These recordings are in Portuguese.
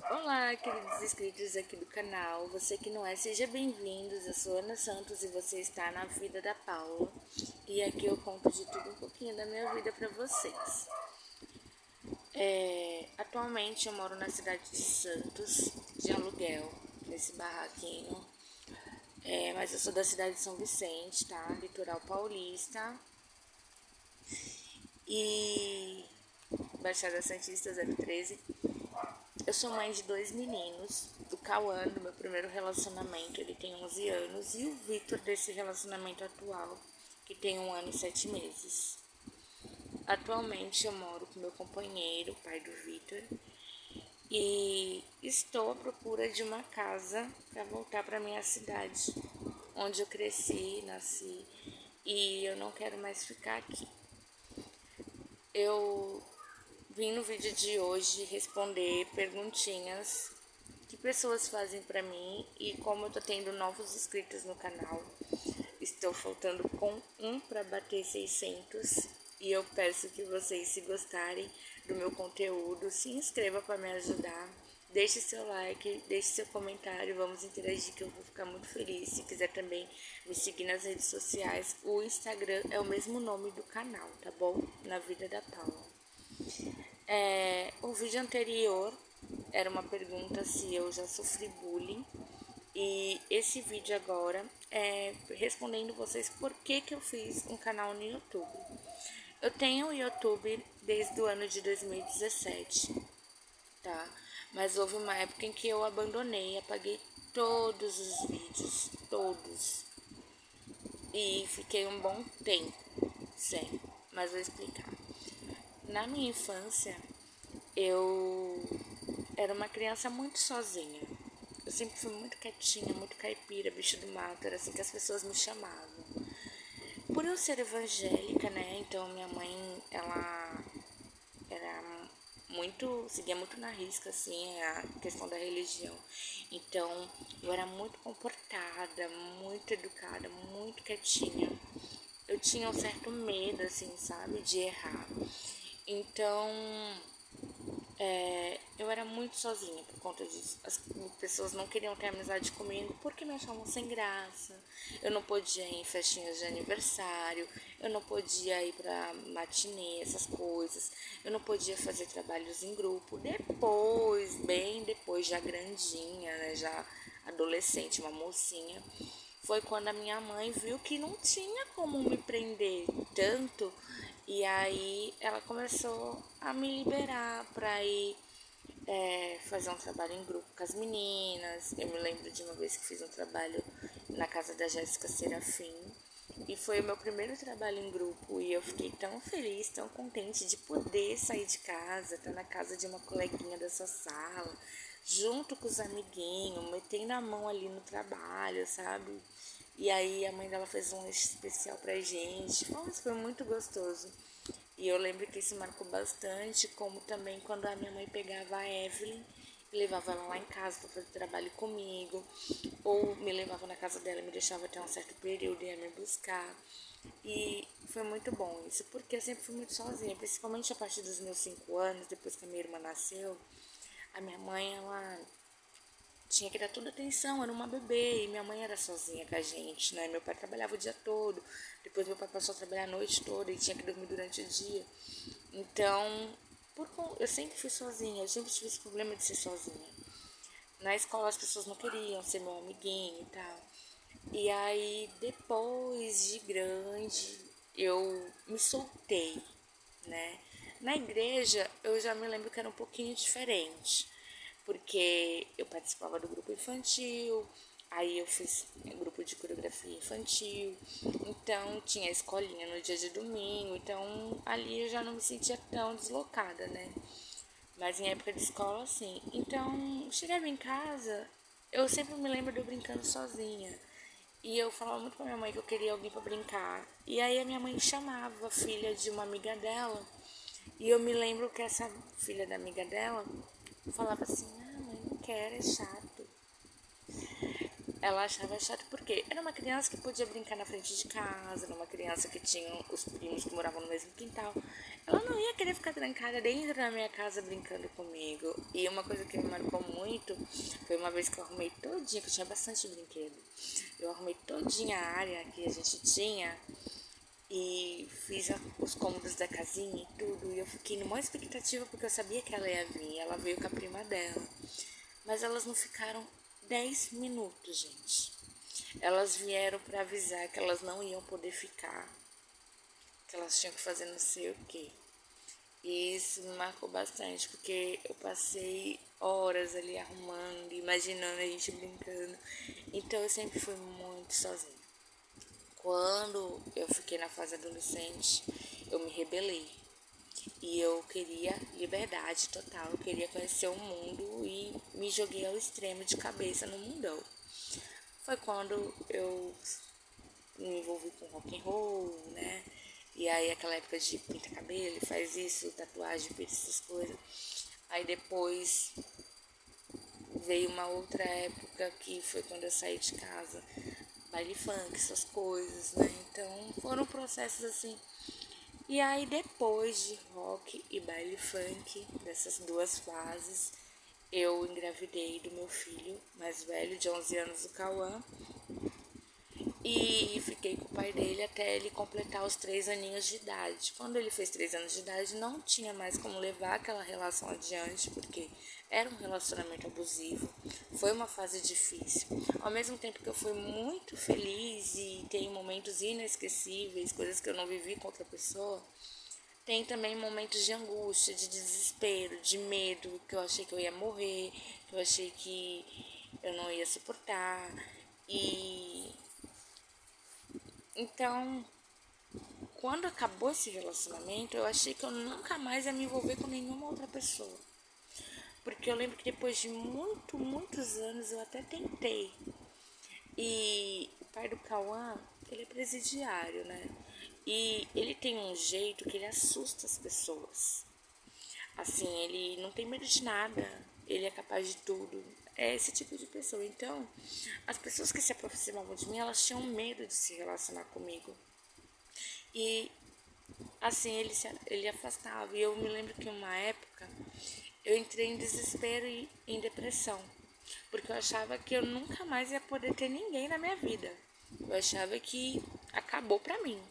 Olá, queridos inscritos aqui do canal. Você que não é, seja bem-vindos. Eu sou Ana Santos e você está na Vida da Paula. E aqui eu conto de tudo um pouquinho da minha vida para vocês. Atualmente eu moro na cidade de Santos, de aluguel, nesse barraquinho. Mas eu sou da cidade de São Vicente, tá? Litoral paulista. E Baixada Santista 013. Eu sou mãe de 2 meninos, do Cauã, do meu primeiro relacionamento, ele tem 11 anos, e o Vitor, desse relacionamento atual, que tem 1 ano e 7 meses. Atualmente eu moro com meu companheiro, pai do Vitor, e estou à procura de uma casa para voltar para minha cidade, onde eu cresci, nasci, e eu não quero mais ficar aqui. Eu vim no vídeo de hoje responder perguntinhas que pessoas fazem pra mim, e como eu tô tendo novos inscritos no canal, estou faltando com um para bater 600, e eu peço que vocês, se gostarem do meu conteúdo, se inscreva para me ajudar, deixe seu like, deixe seu comentário, vamos interagir que eu vou ficar muito feliz. Se quiser também me seguir nas redes sociais, o Instagram é o mesmo nome do canal, tá bom? Na Vida da Paula. O vídeo anterior era uma pergunta se eu já sofri bullying, e esse vídeo agora é respondendo vocês por que eu fiz um canal no YouTube. Eu tenho o YouTube desde o ano de 2017, tá? Mas houve uma época em que eu abandonei, apaguei todos os vídeos, todos. E fiquei um bom tempo sem, mas vou explicar. Na minha infância, eu era uma criança muito sozinha. Eu sempre fui muito quietinha, muito caipira, bicho do mato, era assim que as pessoas me chamavam. Por eu ser evangélica, né, então minha mãe, ela era seguia muito na risca, assim, a questão da religião. Então, eu era muito comportada, muito educada, muito quietinha. Eu tinha um certo medo, assim, sabe, de errar. Então, eu era muito sozinha por conta disso. As pessoas não queriam ter amizade comigo porque me achavam sem graça. Eu não podia ir em festinhas de aniversário, eu não podia ir pra matinê, essas coisas. Eu não podia fazer trabalhos em grupo. Depois, bem depois, já grandinha, né, já adolescente, uma mocinha, foi quando a minha mãe viu que não tinha como me prender tanto, e aí ela começou a me liberar para ir fazer um trabalho em grupo com as meninas. Eu me lembro de uma vez que fiz um trabalho na casa da Jéssica Serafim, e foi o meu primeiro trabalho em grupo, e eu fiquei tão feliz, tão contente de poder sair de casa, estar na casa de uma coleguinha da sua sala, junto com os amiguinhos, metendo a mão ali no trabalho, sabe? E aí a mãe dela fez um lanche especial pra gente. Nossa, foi muito gostoso. E eu lembro que isso marcou bastante, como também quando a minha mãe pegava a Evelyn e levava ela lá em casa para fazer trabalho comigo, ou me levava na casa dela e me deixava até um certo período e ia me buscar. E foi muito bom isso, porque eu sempre fui muito sozinha, principalmente a partir dos meus 5 anos, depois que a minha irmã nasceu. A minha mãe, ela tinha que dar toda atenção, era uma bebê, e minha mãe era sozinha com a gente, né? Meu pai trabalhava o dia todo, depois meu pai passou a trabalhar a noite toda e tinha que dormir durante o dia. Então, eu sempre fui sozinha, eu sempre tive esse problema de ser sozinha. Na escola as pessoas não queriam ser meu amiguinho e tal. E aí, depois de grande, eu me soltei, né? Na igreja, eu já me lembro que era um pouquinho diferente, porque eu participava do grupo infantil, aí eu fiz grupo de coreografia infantil, então tinha escolinha no dia de domingo, então ali eu já não me sentia tão deslocada, né? Mas em época de escola, sim. Então, chegava em casa, eu sempre me lembro de eu brincando sozinha. E eu falava muito pra minha mãe que eu queria alguém pra brincar. E aí a minha mãe chamava a filha de uma amiga dela. E eu me lembro que essa filha da amiga dela falava assim: ah, mãe, não quero, é chato. Ela achava chato porque era uma criança que podia brincar na frente de casa, era uma criança que tinha os primos que moravam no mesmo quintal. ela não ia querer ficar trancada dentro da minha casa brincando comigo. E uma coisa que me marcou muito foi uma vez que eu arrumei todinha, que eu tinha bastante brinquedo. Eu arrumei todinha a área que a gente tinha e fiz os cômodos da casinha e tudo. E eu fiquei numa expectativa porque eu sabia que ela ia vir. Ela veio com a prima dela. Mas elas não ficaram 10 minutos, gente. Elas vieram para avisar que elas não iam poder ficar, que elas tinham que fazer não sei o quê. E isso me marcou bastante, porque eu passei horas ali arrumando, imaginando a gente brincando. Então eu sempre fui muito sozinha. Quando eu fiquei na fase adolescente, eu me rebelei. E eu queria liberdade total, eu queria conhecer o mundo e me joguei ao extremo de cabeça no mundão. Foi quando eu me envolvi com rock and roll, né? E aí aquela época de pinta cabelo, faz isso, tatuagem, piercing, essas coisas. Aí depois veio uma outra época que foi quando eu saí de casa, baile funk, essas coisas, né? Então foram processos assim. E aí depois de rock e baile funk, dessas duas fases, eu engravidei do meu filho mais velho, de 11 anos, o Cauã. E fiquei com o pai dele até ele completar os 3 aninhos de idade. Quando ele fez 3 anos de idade, não tinha mais como levar aquela relação adiante, porque era um relacionamento abusivo. Foi uma fase difícil. Ao mesmo tempo que eu fui muito feliz e tem momentos inesquecíveis, coisas que eu não vivi com outra pessoa, tem também momentos de angústia, de desespero, de medo, que eu achei que eu ia morrer, que eu achei que eu não ia suportar. E então, quando acabou esse relacionamento, eu achei que eu nunca mais ia me envolver com nenhuma outra pessoa. Porque eu lembro que depois de muitos anos eu até tentei. E o pai do Cauã, ele é presidiário, né? E ele tem um jeito que ele assusta as pessoas. Assim, ele não tem medo de nada, ele é capaz de tudo. É esse tipo de pessoa. Então, as pessoas que se aproximavam de mim, elas tinham medo de se relacionar comigo. E assim ele afastava. E eu me lembro que uma época eu entrei em desespero e em depressão, porque eu achava que eu nunca mais ia poder ter ninguém na minha vida. Eu achava que acabou pra mim,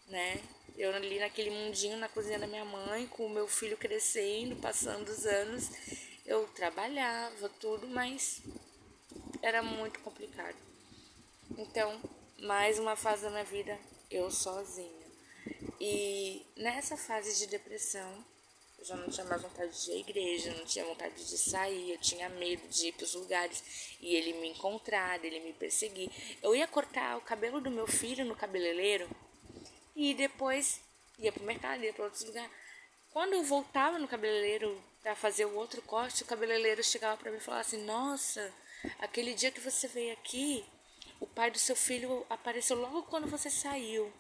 né? Eu ali naquele mundinho na cozinha da minha mãe, com o meu filho crescendo, passando os anos, eu trabalhava tudo, mas era muito complicado. Então, mais uma fase da minha vida, eu sozinha. E nessa fase de depressão, eu já não tinha mais vontade de ir à igreja, não tinha vontade de sair, eu tinha medo de ir para os lugares e ele me encontrar, ele me perseguir. Eu ia cortar o cabelo do meu filho no cabeleireiro e depois ia pro mercado, ia para outros lugares. Quando eu voltava no cabeleireiro para fazer o outro corte, o cabeleireiro chegava para mim e falava assim: Nossa, aquele dia que você veio aqui, o pai do seu filho apareceu logo quando você saiu.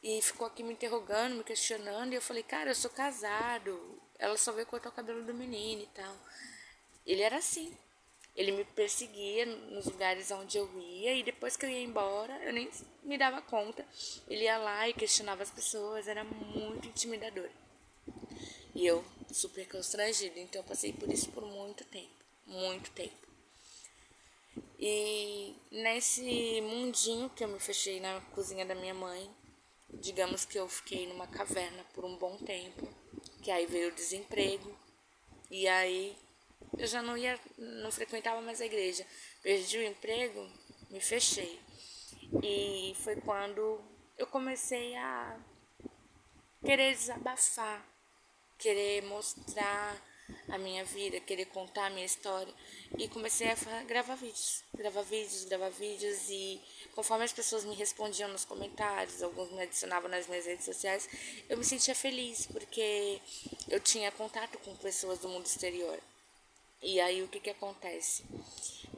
E ficou aqui me interrogando, me questionando. E eu falei: Cara, eu sou casado. Ela só veio cortar o cabelo do menino e tal. Ele era assim. Ele me perseguia nos lugares onde eu ia. E depois que eu ia embora, eu nem me dava conta. Ele ia lá e questionava as pessoas. Era muito intimidador. E eu super constrangida. Então eu passei por isso por muito tempo. Muito tempo. E nesse mundinho que eu me fechei na cozinha da minha mãe, digamos que eu fiquei numa caverna por um bom tempo, que aí veio o desemprego, e aí eu já não frequentava mais a igreja. Perdi o emprego, me fechei. E foi quando eu comecei a querer desabafar, querer mostrar a minha vida, querer contar a minha história. E comecei a gravar vídeos e conforme as pessoas me respondiam nos comentários, alguns me adicionavam nas minhas redes sociais, eu me sentia feliz porque eu tinha contato com pessoas do mundo exterior. E aí o que acontece?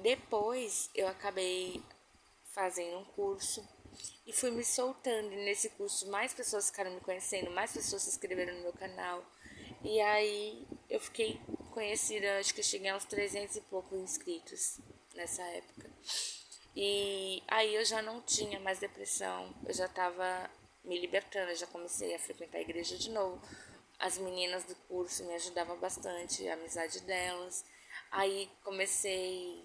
Depois eu acabei fazendo um curso e fui me soltando. E nesse curso mais pessoas ficaram me conhecendo, mais pessoas se inscreveram no meu canal. E aí eu fiquei conhecida, acho que eu cheguei aos 300 e poucos inscritos nessa época. E aí eu já não tinha mais depressão, eu já estava me libertando, eu já comecei a frequentar a igreja de novo. As meninas do curso me ajudavam bastante, a amizade delas. Aí comecei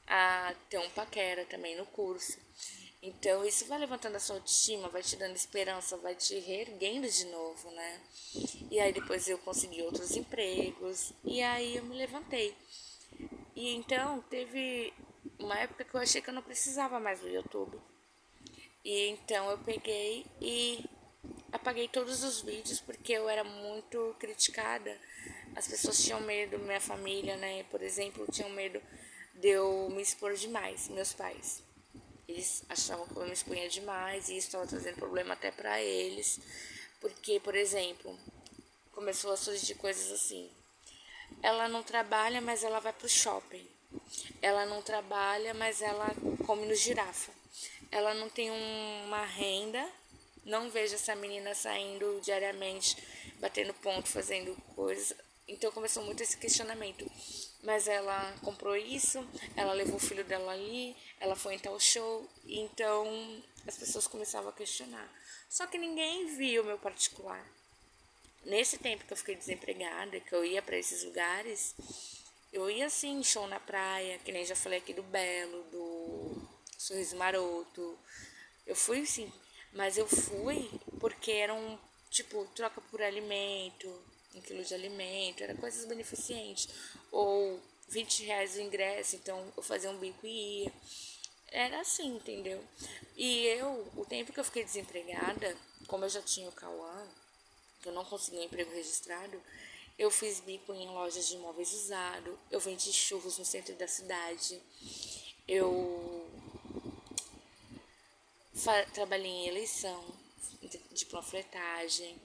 a ter um paquera também no curso. Então isso vai levantando a sua autoestima, vai te dando esperança, vai te reerguendo de novo, né? E aí depois eu consegui outros empregos e aí eu me levantei. E então teve uma época que eu achei que eu não precisava mais do YouTube. E então eu peguei e apaguei todos os vídeos porque eu era muito criticada. As pessoas tinham medo, minha família, né, por exemplo, tinham medo de eu me expor demais, meus pais. Eles achavam que eu me expunha demais e isso estava trazendo problema até pra eles. Porque, por exemplo, começou a surgir coisas assim. Ela não trabalha, mas ela vai pro shopping. Ela não trabalha, mas ela come no girafa. Ela não tem uma renda. Não vejo essa menina saindo diariamente, batendo ponto, fazendo coisas. Então começou muito esse questionamento. Mas ela comprou isso, ela levou o filho dela ali, ela foi em tal show. Então as pessoas começavam a questionar. Só que ninguém viu o meu particular. Nesse tempo que eu fiquei desempregada, que eu ia para esses lugares, eu ia assim, show na praia, que nem já falei aqui do Belo, do Sorriso Maroto. Eu fui sim, mas eu fui porque eram, tipo, troca por alimento, 1 quilo de alimento, era coisas beneficentes. Ou R$ 20 o ingresso, então eu fazia um bico e ia. Era assim, entendeu? E eu, o tempo que eu fiquei desempregada, como eu já tinha o Cauã, que eu não consegui um emprego registrado, eu fiz bico em lojas de imóveis usados, eu vendi churros no centro da cidade, eu trabalhei em eleição de panfletagem,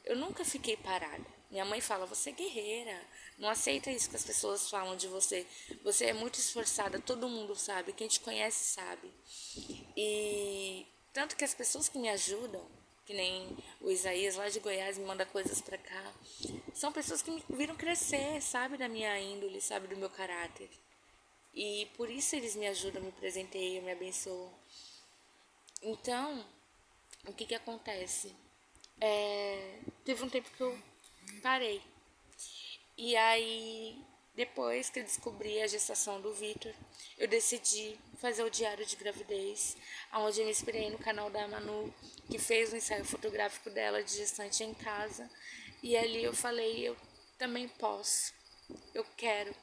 eu nunca fiquei parada. Minha mãe fala, você é guerreira, não aceita isso que as pessoas falam de você. Você é muito esforçada, todo mundo sabe, quem te conhece sabe. E tanto que as pessoas que me ajudam, que nem o Isaías lá de Goiás me manda coisas pra cá, são pessoas que me viram crescer, sabe, da minha índole, sabe, do meu caráter. E por isso eles me ajudam, me presenteiam, me abençoam. Então, o que acontece? Teve um tempo que eu parei. E aí, depois que eu descobri a gestação do Vitor, eu decidi fazer o diário de gravidez, onde eu me inspirei no canal da Manu, que fez um ensaio fotográfico dela de gestante em casa. E ali eu falei, eu também posso, eu quero,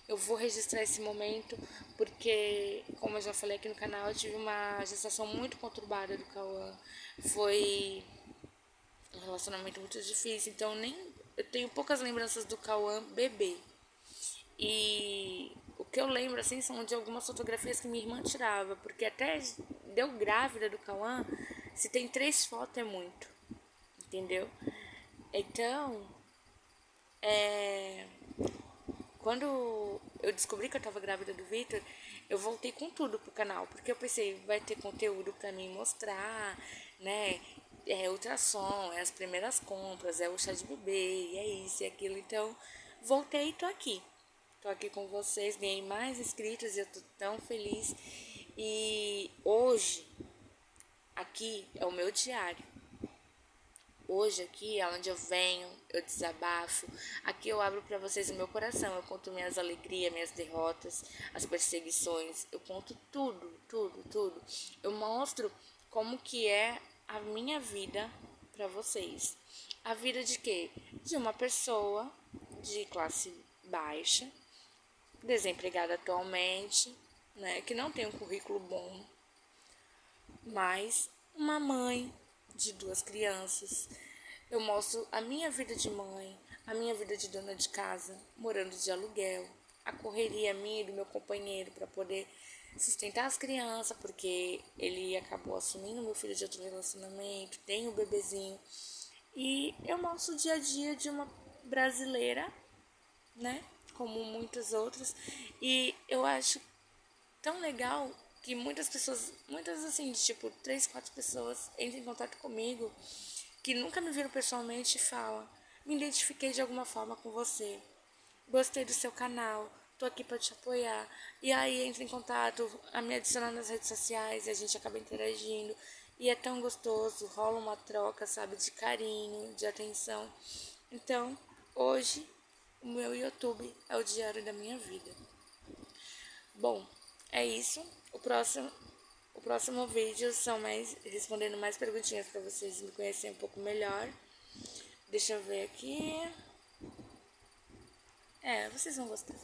eu vou registrar esse momento, porque, como eu já falei aqui no canal, eu tive uma gestação muito conturbada do Cauã. Foi um relacionamento muito difícil, então eu tenho poucas lembranças do Cauã bebê. E o que eu lembro assim são de algumas fotografias que minha irmã tirava, porque até deu grávida do Cauã, se tem 3 fotos é muito, entendeu? Então, quando eu descobri que eu tava grávida do Victor, eu voltei com tudo pro canal, porque eu pensei, vai ter conteúdo pra mim mostrar, né? É ultrassom, é as primeiras compras, é o chá de bebê, e é isso e aquilo. Então, voltei e tô aqui. Tô aqui com vocês, ganhei mais inscritos e eu tô tão feliz. E hoje, aqui é o meu diário. Hoje aqui é onde eu venho, eu desabafo. Aqui eu abro para vocês o meu coração. Eu conto minhas alegrias, minhas derrotas, as perseguições. Eu conto tudo, tudo, tudo. Eu mostro como que é a minha vida para vocês. A vida de quê? De uma pessoa de classe baixa, desempregada atualmente, né, que não tem um currículo bom, mas uma mãe de 2 crianças. Eu mostro a minha vida de mãe, a minha vida de dona de casa, morando de aluguel, a correria minha e do meu companheiro para poder sustentar as crianças, porque ele acabou assumindo meu filho de outro relacionamento, tem um bebezinho. E eu mostro o dia a dia de uma brasileira, né? Como muitas outras. E eu acho tão legal que muitas pessoas, muitas assim, de tipo 3, 4 pessoas entram em contato comigo que nunca me viram pessoalmente e falam: me identifiquei de alguma forma com você, gostei do seu canal, tô aqui pra te apoiar. E aí entra em contato, a me adiciona nas redes sociais e a gente acaba interagindo. E é tão gostoso, rola uma troca, sabe, de carinho, de atenção. Então, hoje, o meu YouTube é o diário da minha vida. Bom, é isso. O próximo vídeo são mais respondendo mais perguntinhas para vocês me conhecerem um pouco melhor. Deixa eu ver aqui. Vocês vão gostar.